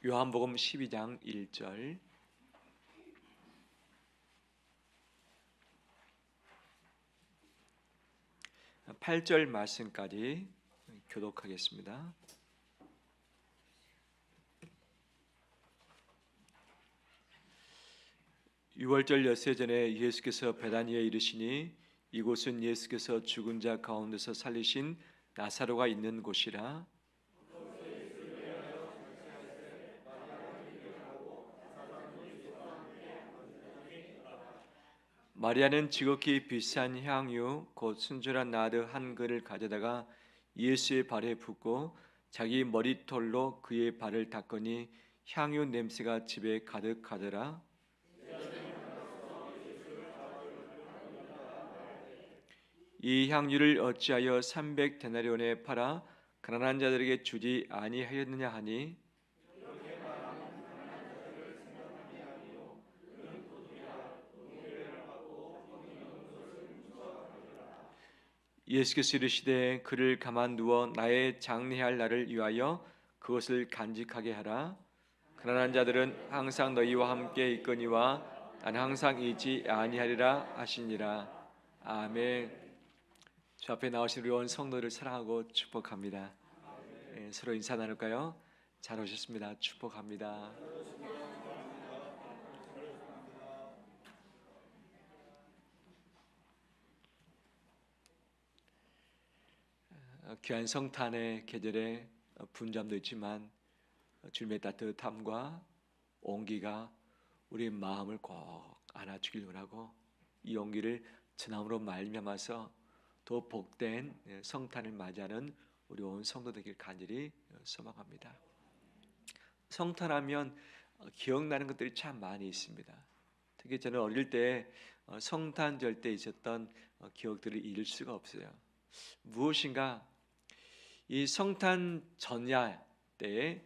요한복음 12장 1절 8절 말씀까지 교독하겠습니다. 유월절 엿새 전에 예수께서 베다니에 이르시니 이곳은 예수께서 죽은 자 가운데서 살리신 나사로가 있는 곳이라. 마리아는 지극히 비싼 향유 곧 순전한 나드 한 그릇을 가져다가 예수의 발에 붓고 자기 머리털로 그의 발을 닦으니 향유 냄새가 집에 가득하더라. 이 향유를 어찌하여 300데나리온에 팔아 가난한 자들에게 주지 아니하였느냐 하니, 예수께서 이르시되 그를 가만두어 나의 장례할 날을 위하여 그것을 간직하게 하라. 가난한 자들은 항상 너희와 함께 있거니와 나는 항상 있지 아니하리라 하시니라. 아멘. 저 앞에 나오신 우리 온 성도를 사랑하고 축복합니다. 서로 인사 나눌까요? 잘 오셨습니다. 축복합니다. 귀한 성탄의 계절에 분잠도 있지만 주님의 따뜻함과 온기가 우리 마음을 꼭 안아주길 원하고 이 온기를 전함으로 말미암아서 더 복된 성탄을 맞이하는 우리 온 성도들에게 간절히 소망합니다. 성탄하면 기억나는 것들이 참 많이 있습니다. 특히 저는 어릴 때 성탄절 때 있었던 기억들을 잊을 수가 없어요. 무엇인가 이 성탄 전야 때에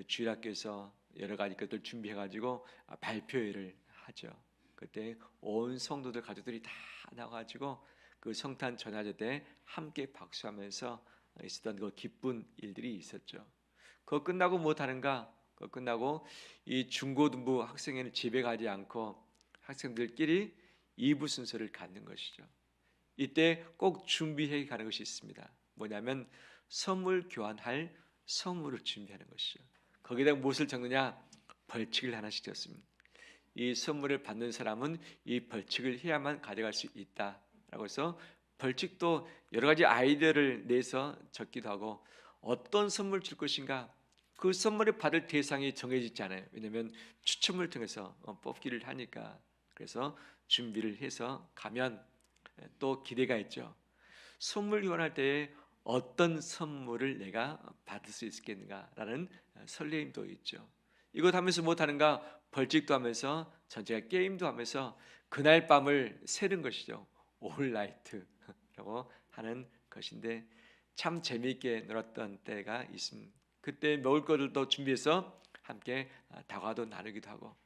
주일학교에서 여러 가지 것들 준비해가지고 발표회를 하죠. 그때 온 성도들 가족들이 다 나와가지고 그 성탄 전야제 때 함께 박수하면서 있었던 그 기쁜 일들이 있었죠. 그거 끝나고 못하는가? 그거 끝나고 이 중고등부 학생회는 집에 가지 않고 학생들끼리 2부 순서를 갖는 것이죠. 이때 꼭 준비해 가는 것이 있습니다. 뭐냐면 선물 교환할 선물을 준비하는 것이죠. 거기다 무엇을 적느냐? 벌칙을 하나씩 적습니다. 이 선물을 받는 사람은 이 벌칙을 해야만 가져갈 수 있다라고 해서 벌칙도 여러 가지 아이디어를 내서 적기도 하고, 어떤 선물 줄 것인가 그 선물을 받을 대상이 정해지지 않아요. 왜냐하면 추첨을 통해서 뽑기를 하니까. 그래서 준비를 해서 가면 또 기대가 있죠. 선물 교환할 때에 어떤 선물을 내가 받을 수 있겠는가라는 설레임도 있죠. 이것 하면서 못하는가? 벌칙도 하면서 전체가 게임도 하면서 그날 밤을 새는 것이죠. 올라이트라고 하는 것인데 참 재미있게 놀았던 때가 있습니다. 그때 먹을 것들도 준비해서 함께 다과도 나누기도 하고,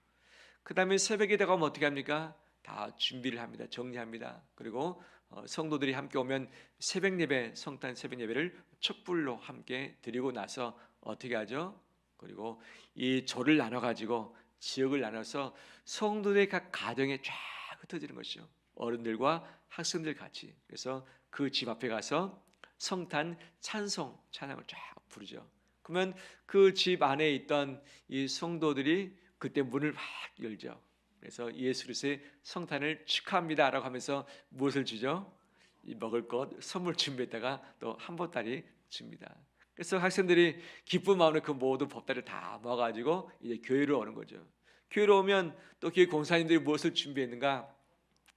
그 다음에 새벽에 다가오면 어떻게 합니까? 다 준비를 합니다. 정리합니다. 그리고 성도들이 함께 오면 새벽 예배, 성탄 새벽 예배를 촛불로 함께 드리고 나서 어떻게 하죠? 그리고 이 조를 나눠 가지고 지역을 나눠서 성도들의 각 가정에 쫙 흩어지는 것이죠. 어른들과 학생들 같이. 그래서 그 집 앞에 가서 성탄 찬송 찬양을 쫙 부르죠. 그러면 그 집 안에 있던 이 성도들이 그때 문을 확 열죠. 그래서 예수 그리스도의 성탄을 축하합니다라고 하면서 무엇을 주죠? 이 먹을 것 선물 준비했다가 또 한 보따리 줍니다. 그래서 학생들이 기쁜 마음으로 그 모든 보따리를 다 모아가지고 이제 교회로 오는 거죠. 교회로 오면 또 교회 공사님들이 무엇을 준비했는가?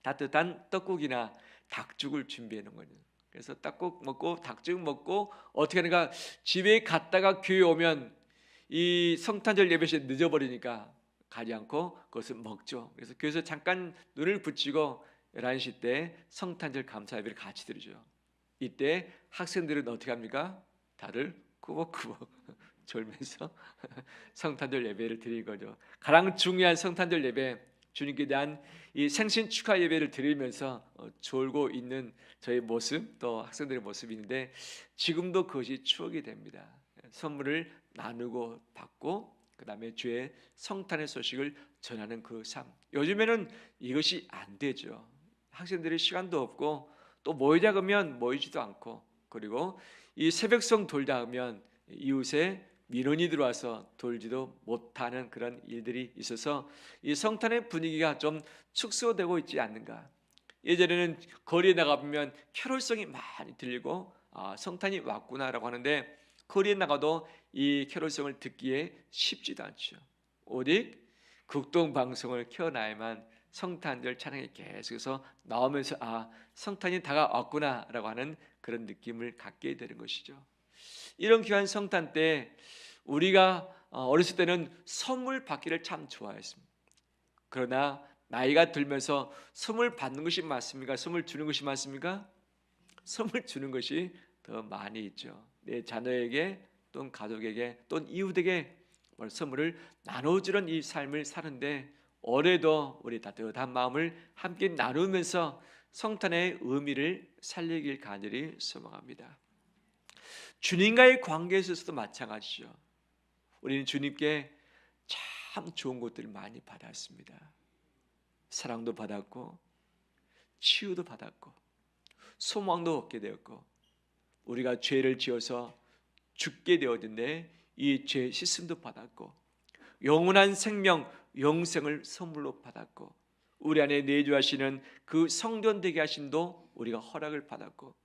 따뜻한 떡국이나 닭죽을 준비해 놓은 거죠. 그래서 떡국 먹고 닭죽 먹고 어떻게 하는가? 집에 갔다가 교회 오면 이 성탄절 예배 시에 늦어버리니까 가지 않고 그것을 먹죠. 그래서 교회에서 잠깐 눈을 붙이고 11시 때 성탄절 감사 예배를 같이 드리죠. 이때 학생들은 어떻게 합니까? 다들 꾸벅꾸벅 졸면서 성탄절 예배를 드리는 거죠. 가장 중요한 성탄절 예배, 주님께 대한 이 생신 축하 예배를 드리면서 졸고 있는 저의 모습, 또 학생들의 모습인데 지금도 그것이 추억이 됩니다. 선물을 나누고 받고 그 다음에 주의 성탄의 소식을 전하는 그 삶. 요즘에는 이것이 안 되죠. 학생들이 시간도 없고 또 모이자 그러면 모이지도 않고, 그리고 이 새벽성 돌다 하면 이웃에 민원이 들어와서 돌지도 못하는 그런 일들이 있어서 이 성탄의 분위기가 좀 축소되고 있지 않는가. 예전에는 거리에 나가보면 캐롤성이 많이 들리고 성탄이 왔구나라고 하는데, 거리에 나가도 이 캐롤성을 듣기에 쉽지도 않죠. 오직 극동방송을 켜놔야만 성탄절 찬양이 계속해서 나오면서 성탄이 다가왔구나라고 하는 그런 느낌을 갖게 되는 것이죠. 이런 귀한 성탄 때 우리가 어렸을 때는 선물 받기를 참 좋아했습니다. 그러나 나이가 들면서 선물 받는 것이 맞습니까? 선물 주는 것이 맞습니까? 선물 주는 것이 더 많이 있죠. 내 자녀에게 또는 가족에게 또는 이웃에게 선물을 나눠주는 이 삶을 사는데, 올해도 우리 따뜻한 마음을 함께 나누면서 성탄의 의미를 살리길 간절히 소망합니다. 주님과의 관계에 있어서도 마찬가지죠. 우리는 주님께 참 좋은 것들을 많이 받았습니다. 사랑도 받았고 치유도 받았고 소망도 얻게 되었고, 우리가 죄를 지어서 죽게 되었는데 이 죄 씻음도 받았고, 영원한 생명 영생을 선물로 받았고, 우리 안에 내주하시는 그 성전 되게 하심도 우리가 허락을 받았고,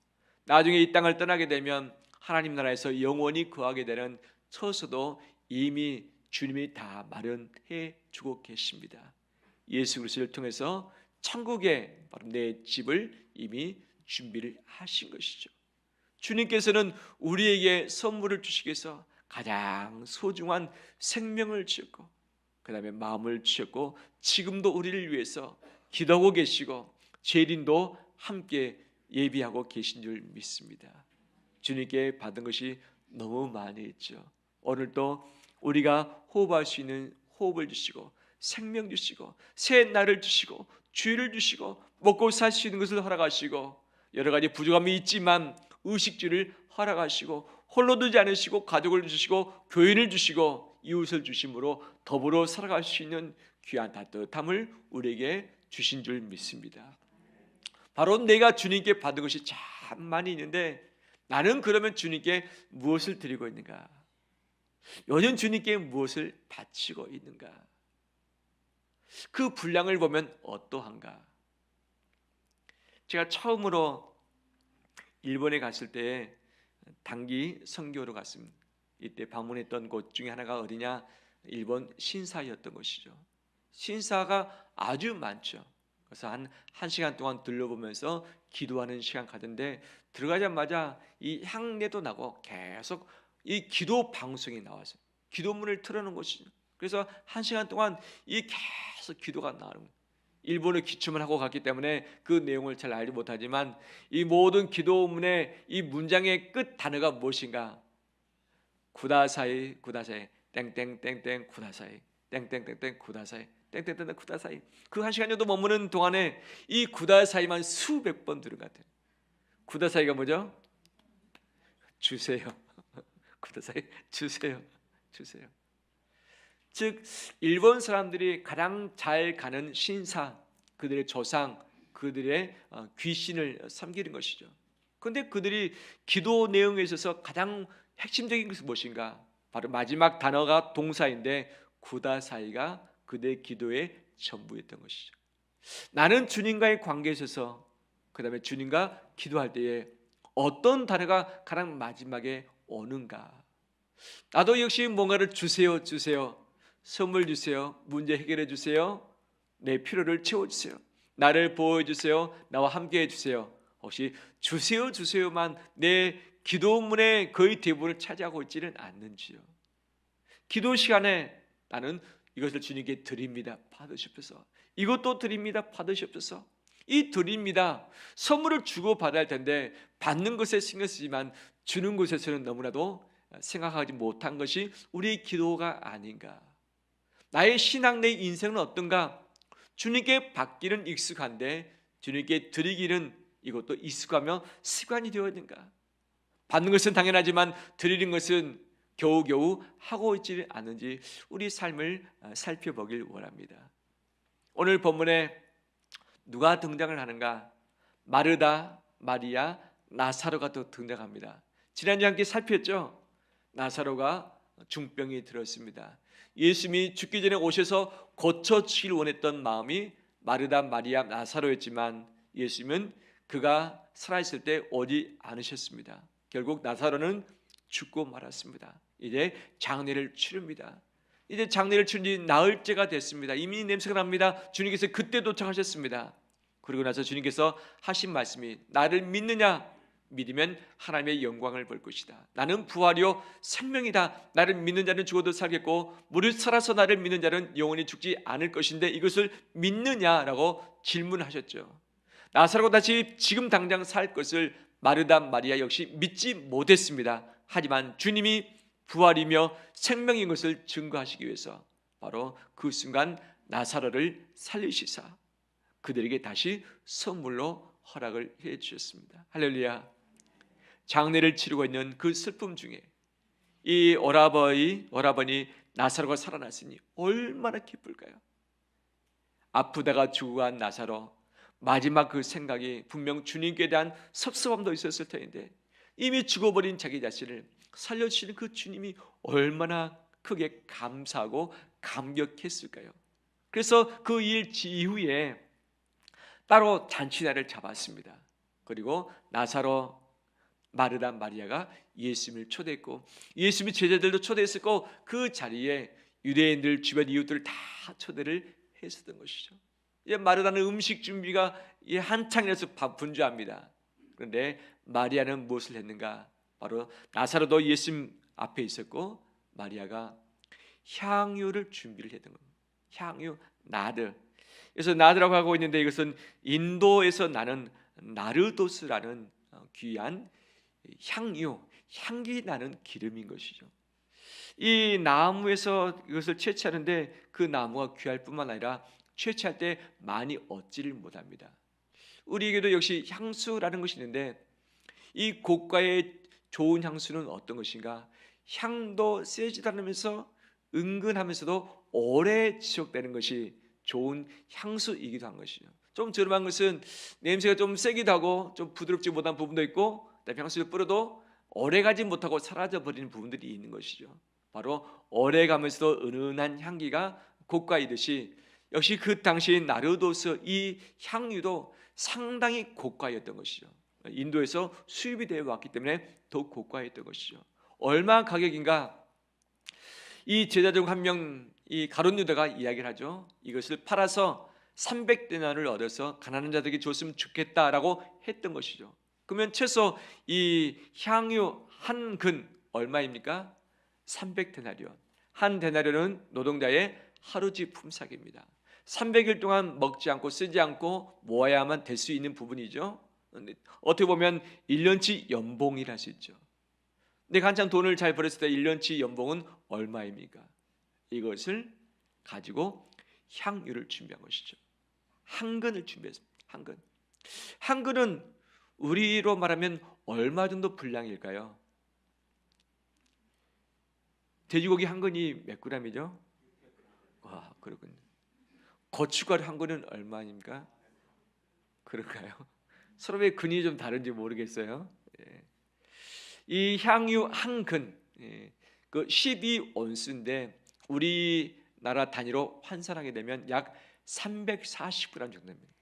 나중에 이 땅을 떠나게 되면 하나님 나라에서 영원히 거하게 되는 처소도 이미 주님이 다 마련해 주고 계십니다. 예수 그리스도를 통해서 천국에 바로 내 집을 이미 준비를 하신 것이죠. 주님께서는 우리에게 선물을 주시기 위해서 가장 소중한 생명을 주셨고, 그 다음에 마음을 주셨고, 지금도 우리를 위해서 기도하고 계시고 재림도 함께 예비하고 계신 줄 믿습니다. 주님께 받은 것이 너무 많이 있죠. 오늘도 우리가 호흡할 수 있는 호흡을 주시고, 생명 주시고, 새 날을 주시고, 주일을 주시고, 먹고 살 수 있는 것을 허락하시고, 여러 가지 부족함이 있지만 의식주를 허락하시고, 홀로 두지 않으시고 가족을 주시고 교인을 주시고 이웃을 주심으로 더불어 살아갈 수 있는 귀한 따뜻함을 우리에게 주신 줄 믿습니다. 바로 내가 주님께 받은 것이 참 많이 있는데, 나는 그러면 주님께 무엇을 드리고 있는가? 요즘 주님께 무엇을 바치고 있는가? 그 분량을 보면 어떠한가? 제가 처음으로 일본에 갔을 때 단기 선교로 갔습니다. 이때 방문했던 곳 중에 하나가 어디냐? 일본 신사였던 것이죠. 신사가 아주 많죠. 그래서 한 시간 동안 둘러보면서 기도하는 시간 가던데, 들어가자마자 이 향내도 나고 계속 이 기도 방송이 나와서 기도문을 틀어놓은 것이죠. 그래서 한 시간 동안 이 계속 기도가 나오는 거예요. 일본어 기초만 하고 갔기 때문에 그 내용을 잘 알지 못하지만, 이 모든 기도문의 이 문장의 끝 단어가 무엇인가? 구다사이 구다사이 땡땡땡땡 구다사이 땡땡땡땡 구다사이 땡땡땡땡 구다사이. 그 한 시간 정도 머무는 동안에 이 구다사이만 수백 번 들은 것 같아요. 구다사이가 뭐죠? 주세요. 구다사이 주세요. 주세요. 즉 일본 사람들이 가장 잘 가는 신사, 그들의 조상, 그들의 귀신을 섬기는 것이죠. 그런데 그들이 기도 내용에 있어서 가장 핵심적인 것은 무엇인가? 바로 마지막 단어가 동사인데 구다사이가 그들의 기도의 전부였던 것이죠. 나는 주님과의 관계에 있어서, 그 다음에 주님과 기도할 때에 어떤 단어가 가장 마지막에 오는가? 나도 역시 뭔가를 주세요. 선물 주세요. 문제 해결해 주세요. 내 필요를 채워주세요. 나를 보호해 주세요. 나와 함께 해주세요. 혹시 주세요만 내 기도문의 거의 대부분을 차지하고 있지는 않는지요? 기도 시간에 나는 이것을 주님께 드립니다. 받으시옵소서. 이것도 드립니다. 받으시옵소서. 이 드립니다. 선물을 주고 받아야 할 텐데 받는 것에 신경 쓰지만 주는 것에서는 너무나도 생각하지 못한 것이 우리의 기도가 아닌가? 나의 신앙, 내 인생은 어떤가? 주님께 받기는 익숙한데 주님께 드리기는 이것도 익숙하며 습관이 되어야 되는가? 받는 것은 당연하지만 드리는 것은 겨우겨우 하고 있지 않은지 우리 삶을 살펴보길 원합니다. 오늘 본문에 누가 등장을 하는가? 마르다, 마리아, 나사로가 또 등장합니다. 지난주에 함께 살폈죠? 나사로가 중병이 들었습니다. 예수님이 죽기 전에 오셔서 고쳐주길 원했던 마음이 마르다, 마리아, 나사로였지만 예수님은 그가 살아있을 때 오지 않으셨습니다. 결국 나사로는 죽고 말았습니다. 이제 장례를 치릅니다. 이제 장례를 치른 지 나흘째가 됐습니다. 이미 냄새가 납니다. 주님께서 그때 도착하셨습니다. 그리고 나서 주님께서 하신 말씀이 나를 믿느냐? 믿으면 하나님의 영광을 볼 것이다. 나는 부활이요 생명이다. 나를 믿는 자는 죽어도 살겠고 무릇 살아서 나를 믿는 자는 영원히 죽지 않을 것인데 이것을 믿느냐라고 질문하셨죠. 나사로가 다시 지금 당장 살 것을 마르다 마리아 역시 믿지 못했습니다. 하지만 주님이 부활이며 생명인 것을 증거하시기 위해서 바로 그 순간 나사로를 살리시사 그들에게 다시 선물로 허락을 해 주셨습니다. 할렐루야. 장례를 치르고 있는 그 슬픔 중에 이 오라버니 나사로가 살아났으니 얼마나 기쁠까요? 아프다가 죽어간 나사로 마지막 그 생각이 분명 주님께 대한 섭섭함도 있었을 텐데 이미 죽어버린 자기 자신을 살려주시는 그 주님이 얼마나 크게 감사하고 감격했을까요? 그래서 그 일 이후에 따로 잔치날을 잡았습니다. 그리고 나사로, 마르다, 마리아가 예수님을 초대했고 예수님이 제자들도 초대했었고 그 자리에 유대인들 주변 이웃들을 다 초대를 했었던 것이죠. 이제 마르다는 음식 준비가 한창이라서 분주합니다. 그런데 마리아는 무엇을 했는가? 바로 나사로도 예수님 앞에 있었고 마리아가 향유를 준비를 했던 겁니다. 향유, 나드. 그래서 나드라고 하고 있는데 이것은 인도에서 나는 나르도스라는 귀한 향유, 향기 나는 기름인 것이죠. 이 나무에서 이것을 채취하는데 그 나무가 귀할 뿐만 아니라 채취할 때 많이 얻지를 못합니다. 우리에게도 역시 향수라는 것이 있는데 이 고가의 좋은 향수는 어떤 것인가? 향도 세지도 않으면서 은근하면서도 오래 지속되는 것이 좋은 향수이기도 한 것이죠. 좀 저렴한 것은 냄새가 좀 세기도 하고 좀 부드럽지 못한 부분도 있고 향수를 뿌려도 오래가지 못하고 사라져 버리는 부분들이 있는 것이죠. 바로 오래가면서도 은은한 향기가 고가이듯이 역시 그 당시 나르도스 이 향유도 상당히 고가였던 것이죠. 인도에서 수입이 되어 왔기 때문에 더욱 고가였던 것이죠. 얼마 가격인가? 이 제자 중 한 명 이 가룟 유다가 이야기를 하죠. 이것을 팔아서 300데나를 얻어서 가난한 자들에게 줬으면 좋겠다라고 했던 것이죠. 그러면 최소 이 향유 한 근 얼마입니까? 300데나리온. 한 데나리온은 노동자의 하루지 품삯입니다. 300일 동안 먹지 않고 쓰지 않고 모아야만 될 수 있는 부분이죠. 어떻게 보면 1년치 연봉이라 할 수 있죠. 내가 한참 돈을 잘 벌었을 때 1년치 연봉은 얼마입니까? 이것을 가지고 향유를 준비한 것이죠. 한 근을 준비했습니다. 한 근. 한 근은 우리로 말하면 얼마 정도 분량일까요? 돼지고기 한 근이 몇 g이죠? 와, 그렇군요. 고춧가루 한 근은 얼마입니까? 그럴까요? 서로의 근이 좀 다른지 모르겠어요. 이 향유 한 근, 그 12온스인데 우리나라 단위로 환산하게 되면 약 340g 정도 됩니다.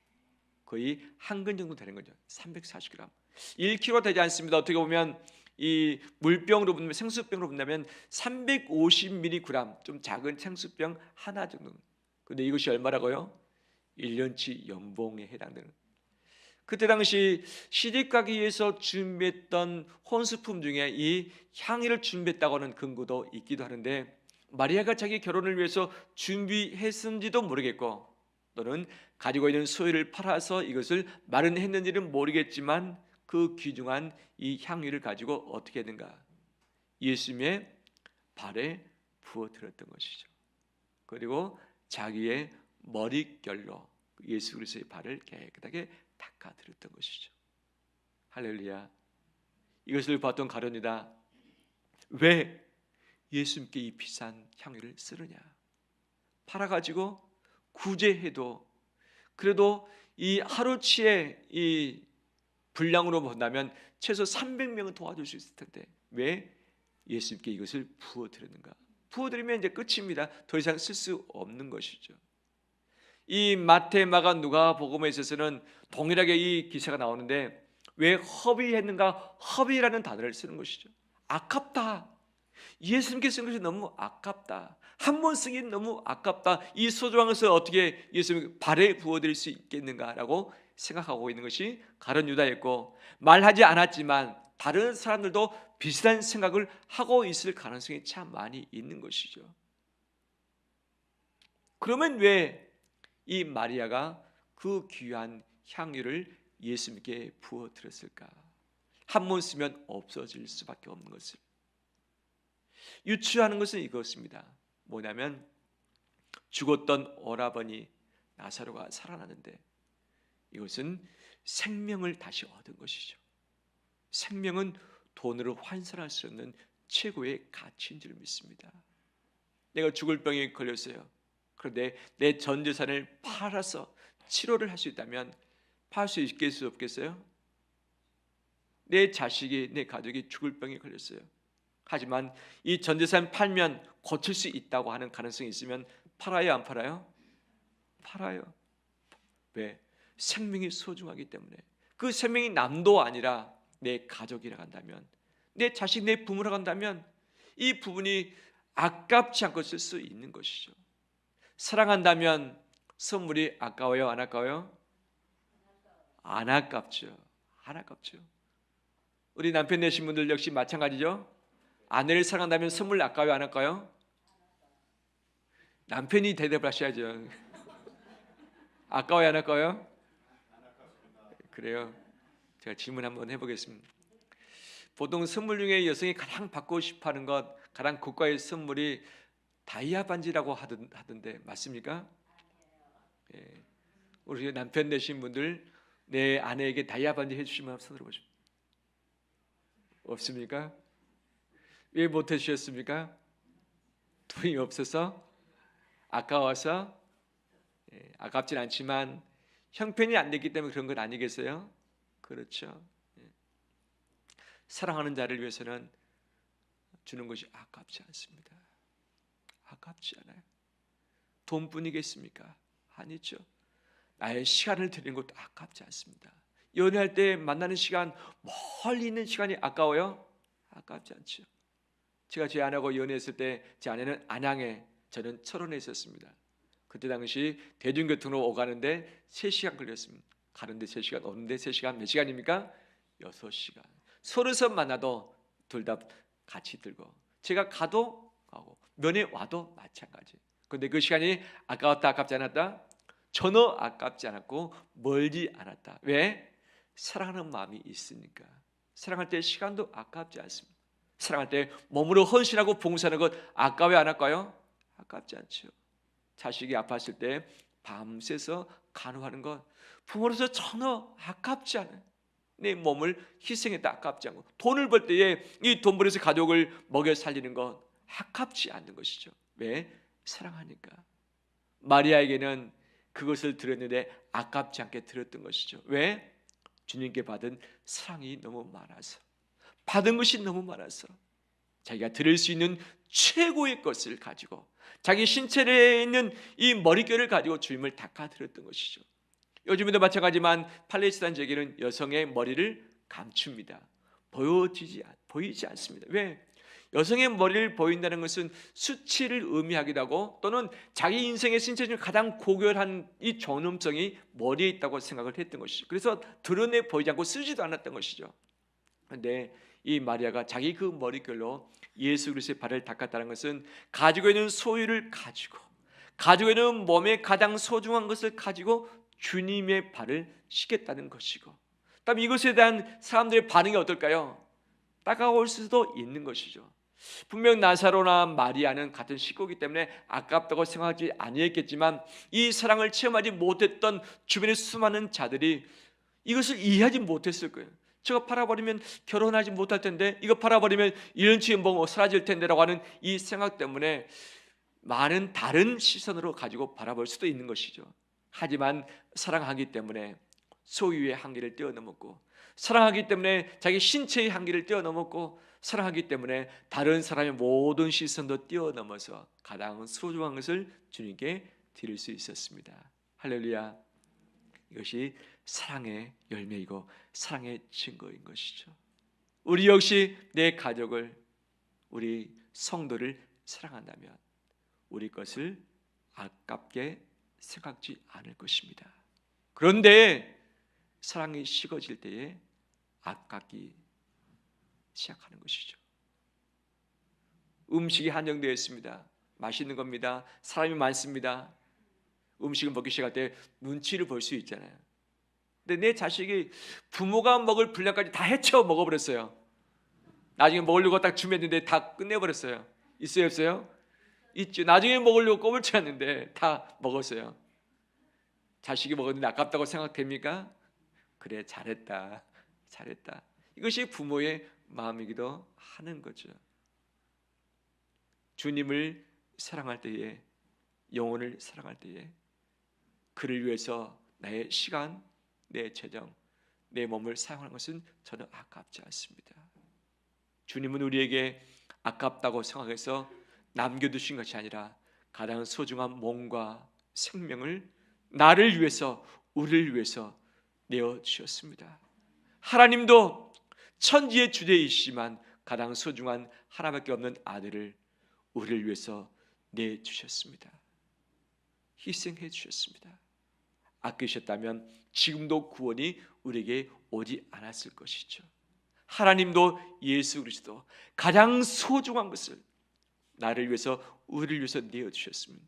거의 한 근 정도 되는 거죠. 340g. 1kg 되지 않습니다. 어떻게 보면 이 물병으로 분다면 생수병으로 분다면 350mg 좀 작은 생수병 하나 정도. 근데 이것이 얼마라고요? 1년치 연봉에 해당되는. 그때 당시 시집가기위해서 준비했던 혼수품 중에 이 향유를 준비했다고 하는 근거도 있기도 하는데 마리아가 자기 결혼을 위해서 준비했는지도 모르겠고 또는 가지고 있는 소유를 팔아서 이것을 마련했는지는 모르겠지만 그 귀중한 이 향유를 가지고 어떻게 했는가? 예수님의 발에 부어드렸던 것이죠. 그리고 자기의 머릿결로 예수 그리스도의 발을 깨끗하게 닦아드렸던 것이죠. 할렐루야. 이것을 봤던 가룟 유다, 왜 예수님께 이 비싼 향유를 쓰느냐? 팔아가지고 구제해도 그래도 이 하루치의 이 분량으로 본다면 최소 300명은 도와줄 수 있을 텐데 왜 예수님께 이것을 부어드렸는가? 부어드리면 이제 끝입니다. 더 이상 쓸 수 없는 것이죠. 이 마태, 마가, 누가 복음에 있어서는 동일하게 이 기사가 나오는데 왜 허비했는가? 허비라는 단어를 쓰는 것이죠. 아깝다. 예수님께 쓴 것이 너무 아깝다. 한 번 쓰기엔 너무 아깝다. 이 소중한 것을 어떻게 예수님 발에 부어드릴 수 있겠는가라고 생각하고 있는 것이 가룟 유다였고, 말하지 않았지만 다른 사람들도 비슷한 생각을 하고 있을 가능성이 참 많이 있는 것이죠. 그러면 왜 이 마리아가 그 귀한 향유를 예수님께 부어드렸을까? 한 번 쓰면 없어질 수밖에 없는 것을 유추하는 것은 이것입니다. 뭐냐면 죽었던 오라버니 나사로가 살아나는데 이것은 생명을 다시 얻은 것이죠. 생명은 돈으로 환산할 수 없는 최고의 가치인 줄 믿습니다. 내가 죽을 병에 걸렸어요. 그런데 내 전 재산을 팔아서 치료를 할 수 있다면 팔 수 있겠어요, 없겠어요? 내 자식이, 내 가족이 죽을 병에 걸렸어요. 하지만 이 전 재산 팔면 고칠 수 있다고 하는 가능성이 있으면 팔아요, 안 팔아요? 팔아요. 왜? 생명이 소중하기 때문에. 그 생명이 남도 아니라 내 가족이라 한다면, 내 자식, 내 부모라 한다면 이 부분이 아깝지 않고 쓸 수 있는 것이죠. 사랑한다면 선물이 아까워요, 안 아까워요? 안 아깝죠. 안 아깝죠. 우리 남편 되신 분들 역시 마찬가지죠. 아내를 사랑한다면 선물 아까워요, 안 아까워요? 남편이 대답을 하셔야죠. 아까워요, 안 아까워요? 그래요. 제가 질문 한번 해보겠습니다. 보통 선물 중에 여성이 가장 받고 싶어하는 것, 가장 고가의 선물이 다이아 반지라고 하던데 맞습니까? 예. 우리 남편 되신 분들 내 아내에게 다이아 반지 해주시면 한번 손 들어보십시오. 없습니까? 왜 못 해주셨습니까? 돈이 없어서? 아까워서? 예. 아깝진 않지만 형편이 안 됐기 때문에 그런 건 아니겠어요? 그렇죠. 예. 사랑하는 자를 위해서는 주는 것이 아깝지 않습니다. 아깝지 않아요. 돈뿐이겠습니까? 아니죠. 나의 시간을 드리는 것도 아깝지 않습니다. 연애할 때 만나는 시간, 멀리 있는 시간이 아까워요? 아깝지 않죠. 제가 제 아내하고 연애했을 때 제 아내는 안양에, 저는 철원에 있었습니다. 그때 당시 대중교통으로 오가는데 3시간 걸렸습니다. 가는데 3시간, 오는데 3시간, 몇 시간입니까? 6시간. 서로서 만나도 둘 다 같이 들고, 제가 가도 가고 면회 와도 마찬가지. 그런데 그 시간이 아까웠다, 아깝지 않았다? 전혀 아깝지 않았고 멀지 않았다. 왜? 사랑하는 마음이 있으니까. 사랑할 때 시간도 아깝지 않습니다. 사랑할 때 몸으로 헌신하고 봉사하는 것 아까워요, 안 아까워요? 아깝지 않죠. 자식이 아팠을 때 밤새서 간호하는 것 부모로서 전혀 아깝지 않아요. 내 몸을 희생했다, 아깝지 않고 돈을 벌 때에 이 돈 벌어서 가족을 먹여 살리는 것 아깝지 않는 것이죠. 왜? 사랑하니까. 마리아에게는 그것을 들었는데 아깝지 않게 들었던 것이죠. 왜? 주님께 받은 사랑이 너무 많아서, 받은 것이 너무 많아서 자기가 드릴 수 있는 최고의 것을 가지고 자기 신체에 있는 이 머릿결을 가지고 주님을 닦아드렸던 것이죠. 요즘에도 마찬가지지만 팔레스타인 지역에는 여성의 머리를 감춥니다. 보이지 않습니다. 왜? 여성의 머리를 보인다는 것은 수치를 의미하기도 하고 또는 자기 인생의 신체 중 가장 고결한 이 존엄성이 머리에 있다고 생각을 했던 것이죠. 그래서 드러내 보이지 않고 쓰지도 않았던 것이죠. 그런데 이 마리아가 자기 그 머릿결로 예수 그리스도의 발을 닦았다는 것은 가지고 있는 소유를 가지고 있는 몸의 가장 소중한 것을 가지고 주님의 발을 씻겠다는 것이고, 그다음에 이것에 대한 사람들의 반응이 어떨까요? 따가울 수도 있는 것이죠. 분명 나사로나 마리아는 같은 식구이기 때문에 아깝다고 생각하지 아니했겠지만 이 사랑을 체험하지 못했던 주변의 수많은 자들이 이것을 이해하지 못했을 거예요. 저거 팔아버리면 결혼하지 못할 텐데, 이거 팔아버리면 1년 뒤에 뭐 사라질 텐데라고 하는 이 생각 때문에 많은 다른 시선으로 가지고 바라볼 수도 있는 것이죠. 하지만 사랑하기 때문에 소유의 한계를 뛰어넘었고, 사랑하기 때문에 자기 신체의 한계를 뛰어넘었고, 사랑하기 때문에 다른 사람의 모든 시선도 뛰어넘어서 가장 소중한 것을 주님께 드릴 수 있었습니다. 할렐루야. 이것이 사랑의 열매이고 사랑의 증거인 것이죠. 우리 역시 내 가족을, 우리 성도를 사랑한다면 우리 것을 아깝게 생각지 않을 것입니다. 그런데 사랑이 식어질 때에 아깝기 시작하는 것이죠. 음식이 한정되어 있습니다. 맛있는 겁니다. 사람이 많습니다. 음식을 먹기 시작할 때 눈치를 볼 수 있잖아요. 근데 내 자식이 부모가 먹을 분량까지 다 헤쳐 먹어버렸어요. 나중에 먹으려고 딱 준비했는데 다 끝내버렸어요. 있어요, 없어요? 있죠. 나중에 먹으려고 껌을 쳤는데 다 먹었어요. 자식이 먹었는데 아깝다고 생각됩니까? 그래, 잘했다, 잘했다. 이것이 부모의 마음이기도 하는 거죠. 주님을 사랑할 때에, 영혼을 사랑할 때에 그를 위해서 나의 시간, 내 재정, 내 몸을 사용하는 것은 저는 아깝지 않습니다. 주님은 우리에게 아깝다고 생각해서 남겨두신 것이 아니라 가장 소중한 몸과 생명을 나를 위해서, 우리를 위해서 내어주셨습니다. 하나님도 천지의 주제이시지만 가장 소중한 하나밖에 없는 아들을 우리를 위해서 내주셨습니다. 희생해 주셨습니다. 아끼셨다면 지금도 구원이 우리에게 오지 않았을 것이죠. 하나님도 예수 그리스도 가장 소중한 것을 나를 위해서, 우리를 위해서 내어주셨습니다.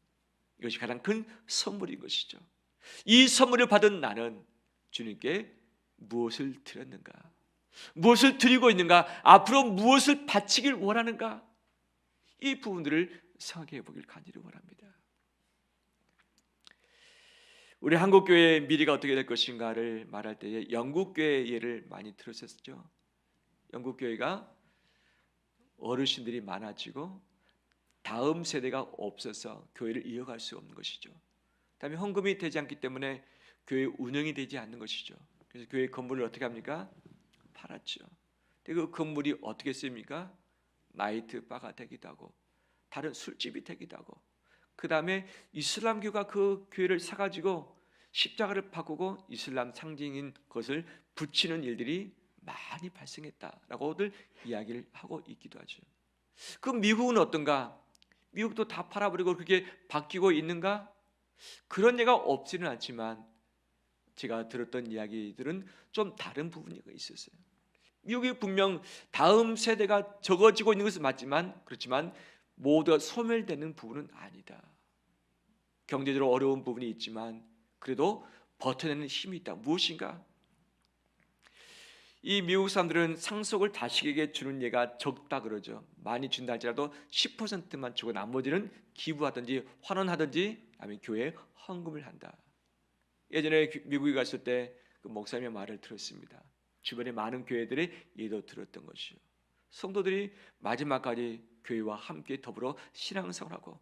이것이 가장 큰 선물인 것이죠. 이 선물을 받은 나는 주님께 무엇을 드렸는가? 무엇을 드리고 있는가? 앞으로 무엇을 바치길 원하는가? 이 부분들을 생각해 보길 간절히 원합니다. 우리 한국교회의 미래가 어떻게 될 것인가를 말할 때에 영국교회의 예를 많이 들었었죠. 영국교회가 어르신들이 많아지고 다음 세대가 없어서 교회를 이어갈 수 없는 것이죠. 그다음에 헌금이 되지 않기 때문에 교회 운영이 되지 않는 것이죠. 그래서 교회 건물을 어떻게 합니까? 팔았죠. 근데 그 건물이 어떻게 쓰입니까? 나이트 바가 되기도 하고 다른 술집이 되기도 하고, 그 다음에 이슬람교가 그 교회를 사가지고 십자가를 바꾸고 이슬람 상징인 것을 붙이는 일들이 많이 발생했다라고들 이야기를 하고 있기도 하죠. 그 미국은 어떤가? 미국도 다 팔아버리고 그게 바뀌고 있는가? 그런 예가 없지는 않지만 제가 들었던 이야기들은 좀 다른 부분이 있었어요. 미국이 분명 다음 세대가 적어지고 있는 것은 맞지만, 그렇지만 모두가 소멸되는 부분은 아니다. 경제적으로 어려운 부분이 있지만 그래도 버텨내는 힘이 있다. 무엇인가? 이 미국 사람들은 상속을 자식에게 주는 예가 적다 그러죠. 많이 준다 할지라도 10%만 주고 나머지는 기부하든지 환원하든지 아니면 교회에 헌금을 한다. 예전에 미국에 갔을 때 그 목사님의 말을 들었습니다. 주변에 많은 교회들의 예도 들었던 것이죠. 성도들이 마지막까지 교회와 함께 더불어 신앙생활하고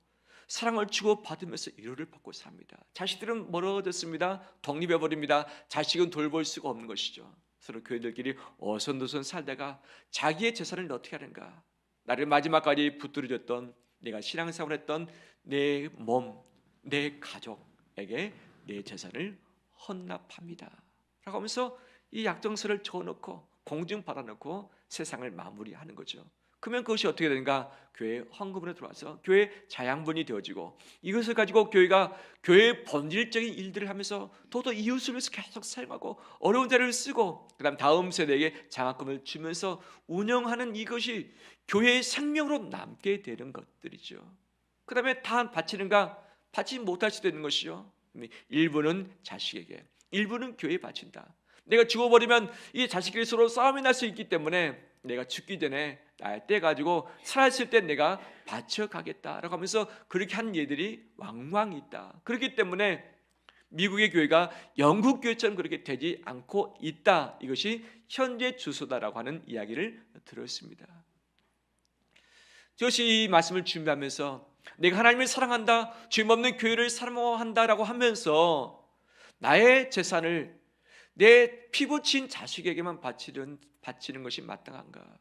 사랑을 주고 받으면서 위로를 받고 삽니다. 자식들은 멀어졌습니다. 독립해버립니다. 자식은 돌볼 수가 없는 것이죠. 서로 교회들끼리 어선도선 살다가 자기의 재산을 어떻게 하는가? 나를 마지막까지 붙들어줬던, 내가 신앙생활했던 내 몸, 내 가족에게 내 재산을 헌납합니다 라고 하면서 이 약정서를 적어놓고 공증 받아놓고 세상을 마무리하는 거죠. 그러면 그것이 어떻게 되는가? 교회 헌금으로 들어와서 교회 자양분이 되어지고, 이것을 가지고 교회가 교회의 본질적인 일들을 하면서 더더 이웃을 위해서 계속 사용하고 어려운 자를 쓰고, 그다음 다음 세대에게 장학금을 주면서 운영하는 이것이 교회의 생명으로 남게 되는 것들이죠. 그 다음에 다 바치는가? 바치지 못할 수도 있는 것이죠. 일부는 자식에게, 일부는 교회에 바친다. 내가 죽어버리면 이 자식끼리 서로 싸움이 날 수 있기 때문에 내가 죽기 전에 나의 때 가지고 살아있을 때 내가 바쳐가겠다라고 하면서 그렇게 한 예들이 왕왕 있다. 그렇기 때문에 미국의 교회가 영국 교회처럼 그렇게 되지 않고 있다. 이것이 현재 주소다라고 하는 이야기를 들었습니다. 저것이 이 말씀을 준비하면서 내가 하나님을 사랑한다, 죄 없는 교회를 사랑한다라고 하면서 나의 재산을 내 피부친 자식에게만 바치는 것이 마땅한가?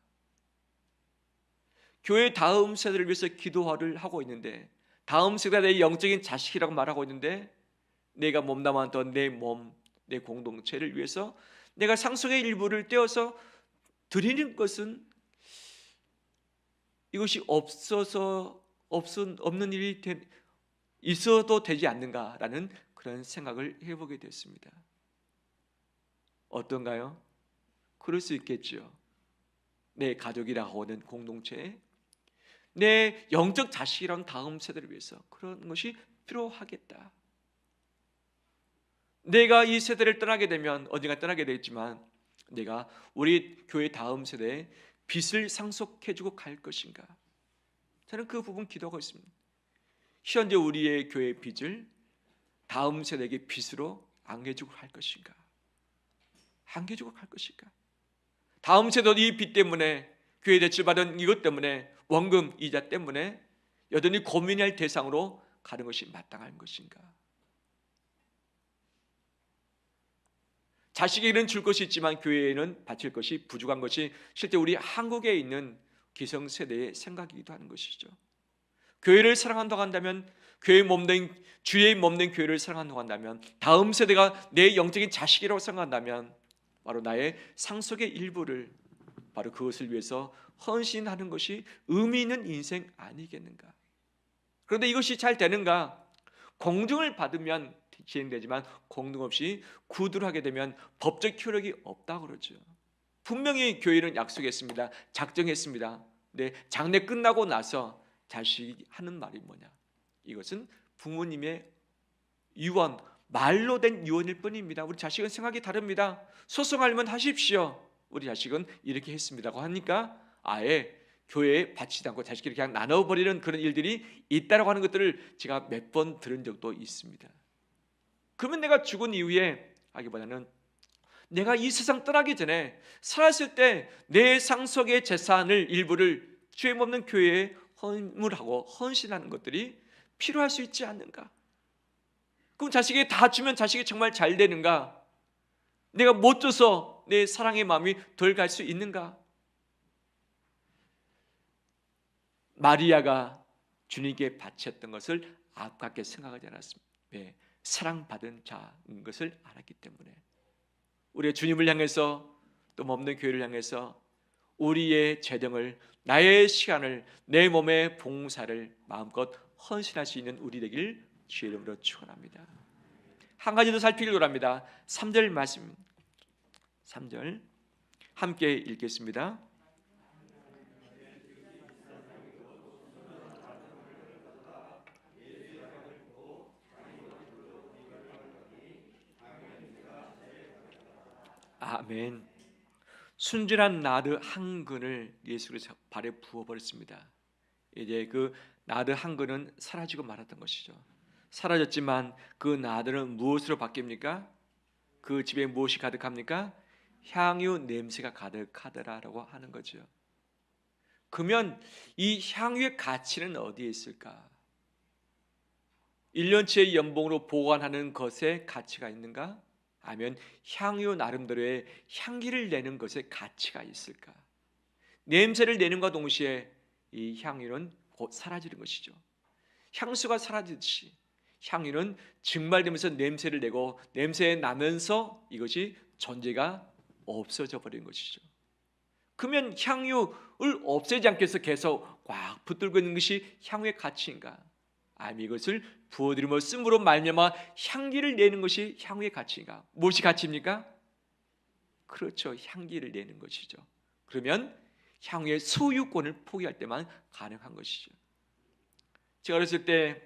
교회 다음 세대를 위해서 기도를 하고 있는데, 다음 세대가 내 영적인 자식이라고 말하고 있는데, 내가 몸담았던 내 몸, 내 공동체를 위해서 내가 상속의 일부를 떼어서 드리는 것은 이것이 없는 일이 있어도 되지 않는가라는 그런 생각을 해보게 됐습니다. 어떤가요? 그럴 수 있겠죠. 내 가족이라고 하는 공동체에 내 영적 자식이란 다음 세대를 위해서 그런 것이 필요하겠다. 내가 이 세대를 떠나게 되면 언젠가 떠나게 되겠지만 내가 우리 교회 다음 세대에 빚을 상속해주고 갈 것인가? 저는 그 부분 기도하고 있습니다. 현재 우리의 교회 빚을 다음 세대에게 빚으로 안겨주고 갈 것인가? 안겨주고 갈 것인가? 다음 세대도 이 빚 때문에, 교회 대출받은 이것 때문에, 원금 이자 때문에 여전히 고민할 대상으로 가는 것이 마땅한 것인가? 자식에게는 줄 것이 있지만 교회에는 바칠 것이 부족한 것이 실제 우리 한국에 있는 기성세대의 생각이기도 하는 것이죠. 교회를 사랑한다고 한다면, 주의 몸된 교회를 사랑한다고 한다면, 다음 세대가 내 영적인 자식이라고 생각한다면 바로 나의 상속의 일부를 바로 그것을 위해서 헌신하는 것이 의미 있는 인생 아니겠는가? 그런데 이것이 잘 되는가? 공증을 받으면 진행되지만 공증 없이 구두를 하게 되면 법적 효력이 없다고 그러죠. 분명히 교회는 약속했습니다. 작정했습니다. 네, 장례 끝나고 나서 자식이 하는 말이 뭐냐? 이것은 부모님의 유언, 말로 된 유언일 뿐입니다. 우리 자식은 생각이 다릅니다. 소송하려면 하십시오. 우리 자식은 이렇게 했습니다고 하니까 아예 교회에 바치지 않고 자식끼리 그냥 나눠버리는 그런 일들이 있다라고 하는 것들을 제가 몇 번 들은 적도 있습니다. 그러면 내가 죽은 이후에 하기보다는 내가 이 세상 떠나기 전에 살았을 때 내 상속의 재산을 일부를 죄 없는 교회에 헌물하고 헌신하는 것들이 필요할 수 있지 않는가? 그럼 자식에게 다 주면 자식이 정말 잘 되는가? 내가 못 줘서 내 사랑의 마음이 덜 갈 수 있는가? 마리아가 주님께 바쳤던 것을 아깝게 생각하지 않았습니다. 왜? 사랑받은 자인 것을 알았기 때문에. 우리가 주님을 향해서 또 몸된 교회를 향해서 우리의 재정을, 나의 시간을, 내 몸의 봉사를 마음껏 헌신할 수 있는 우리 되길 주의 이름으로 축원합니다. 한 가지 더 살피기를 원합니다. 3절 말씀, 3절 함께 읽겠습니다. 아멘. 순진한 나드 한 근을 예수께서 발에 부어버렸습니다. 이제 그 나드 한 근은 사라지고 말았던 것이죠. 사라졌지만 그 나드는 무엇으로 바뀝니까? 그 집에 무엇이 가득합니까? 향유 냄새가 가득하더라라고 하는 거죠. 그러면 이 향유의 가치는 어디에 있을까? 1년치의 연봉으로 보관하는 것에 가치가 있는가? 아니면 향유 나름대로의 향기를 내는 것에 가치가 있을까? 냄새를 내는과 동시에 이 향유는 곧 사라지는 것이죠. 향수가 사라지듯이 향유는 증발되면서 냄새를 내고 냄새 나면서 이것이 존재가 없어져 버리는 것이죠. 그러면 향유를 없애지 않기 위해서 계속 꽉 붙들고 있는 것이 향유의 가치인가? 아니면 이것을 부어들이며 씀으로 말미암아 향기를 내는 것이 향유의 가치인가? 무엇이 가치입니까? 그렇죠, 향기를 내는 것이죠. 그러면 향유의 소유권을 포기할 때만 가능한 것이죠. 제가 어렸을 때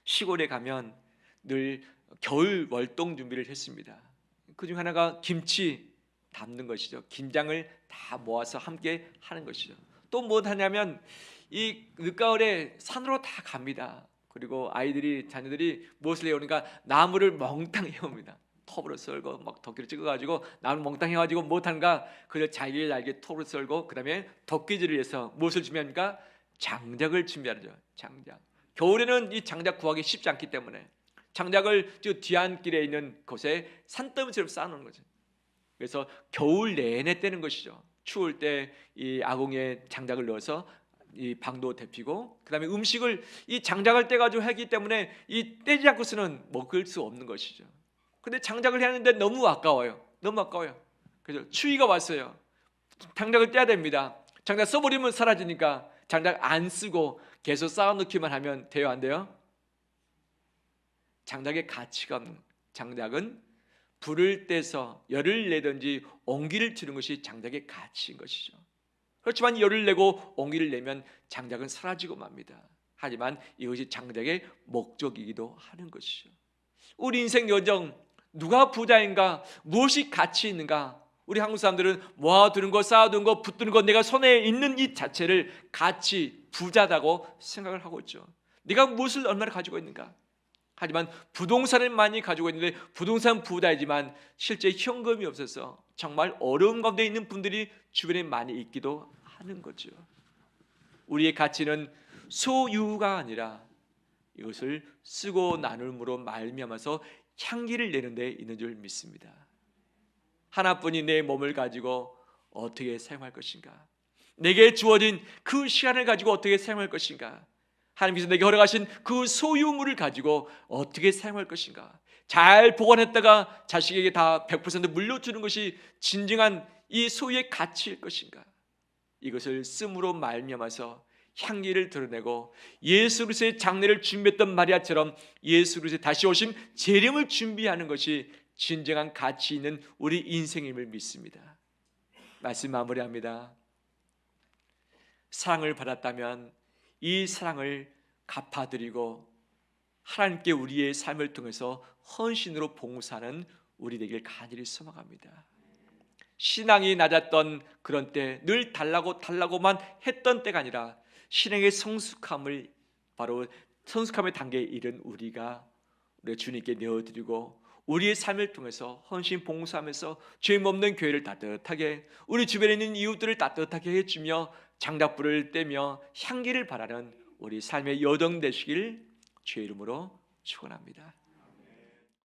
시골에 가면 늘 겨울 월동 준비를 했습니다. 그중 하나가 김치 담는 것이죠. 김장을 다 모아서 함께 하는 것이죠. 또 뭐 하냐면 이 늦가을에 산으로 다 갑니다. 그리고 자녀들이 무엇을 해오니까 나무를 몽땅 해옵니다. 톱으로 썰고 막 도끼를 찍어가지고 나무를 몽땅 해가지고 못하는가 그걸 잘게 톱으로 썰고 그 다음에 도끼질을 해서 무엇을 준비합니까? 장작을 준비하죠. 장작. 겨울에는 이 장작 구하기 쉽지 않기 때문에 장작을 저 뒤안길에 있는 곳에 산더미처럼 쌓아놓는 거죠. 그래서 겨울 내내 떼는 것이죠. 추울 때 이 아궁이에 장작을 넣어서 이 방도 데피고 그다음에 음식을 이 장작을 떼가지고 하기 때문에 이 떼지 않고서는 먹을 수 없는 것이죠. 근데 장작을 해야 하는데 너무 아까워요. 너무 아까워요. 그래서 추위가 왔어요. 장작을 떼야 됩니다. 장작 써버리면 사라지니까 장작 안 쓰고 계속 쌓아놓기만 하면 돼요, 안 돼요? 장작의 가치가 없는 장작은 불을 떼서 열을 내든지 온기를 주는 것이 장작의 가치인 것이죠. 그렇지만 열을 내고 온기를 내면 장작은 사라지고 맙니다. 하지만 이것이 장작의 목적이기도 하는 것이죠. 우리 인생 여정 누가 부자인가? 무엇이 가치 있는가? 우리 한국 사람들은 모아두는 거, 쌓아두는 거, 붙드는 거, 내가 손에 있는 이 자체를 가치, 부자다고 생각을 하고 있죠. 네가 무엇을 얼마나 가지고 있는가? 하지만 부동산을 많이 가지고 있는데 부동산 부자이지만 실제 현금이 없어서 정말 어려운 가운데 있는 분들이 주변에 많이 있기도 하는 거죠. 우리의 가치는 소유가 아니라 이것을 쓰고 나눔으로 말미암아서 향기를 내는 데 있는 줄 믿습니다. 하나뿐인 내 몸을 가지고 어떻게 사용할 것인가? 내게 주어진 그 시간을 가지고 어떻게 사용할 것인가? 하나님께서 내게 허락하신 그 소유물을 가지고 어떻게 사용할 것인가? 잘 보관했다가 자식에게 다 100% 물려주는 것이 진정한 이 소유의 가치일 것인가? 이것을 씀으로 말미암아서 향기를 드러내고 예수 그리스도의 장례를 준비했던 마리아처럼 예수 그리스도의 다시 오심 재림을 준비하는 것이 진정한 가치 있는 우리 인생임을 믿습니다. 말씀 마무리합니다. 사랑을 받았다면 이 사랑을 갚아드리고 하나님께 우리의 삶을 통해서 헌신으로 봉사하는 우리 되길 간절히 소망합니다. 신앙이 낮았던 그런 때 늘 달라고만 했던 때가 아니라 신앙의 성숙함을 바로 성숙함의 단계에 이른 우리가 우리 주님께 내어드리고 우리의 삶을 통해서 헌신 봉사하면서 죄 없는 교회를 따뜻하게 우리 주변에 있는 이웃들을 따뜻하게 해주며 장작불을 떼며 향기를 바라는 우리 삶의 여정 되시길 주의 이름으로 축원합니다.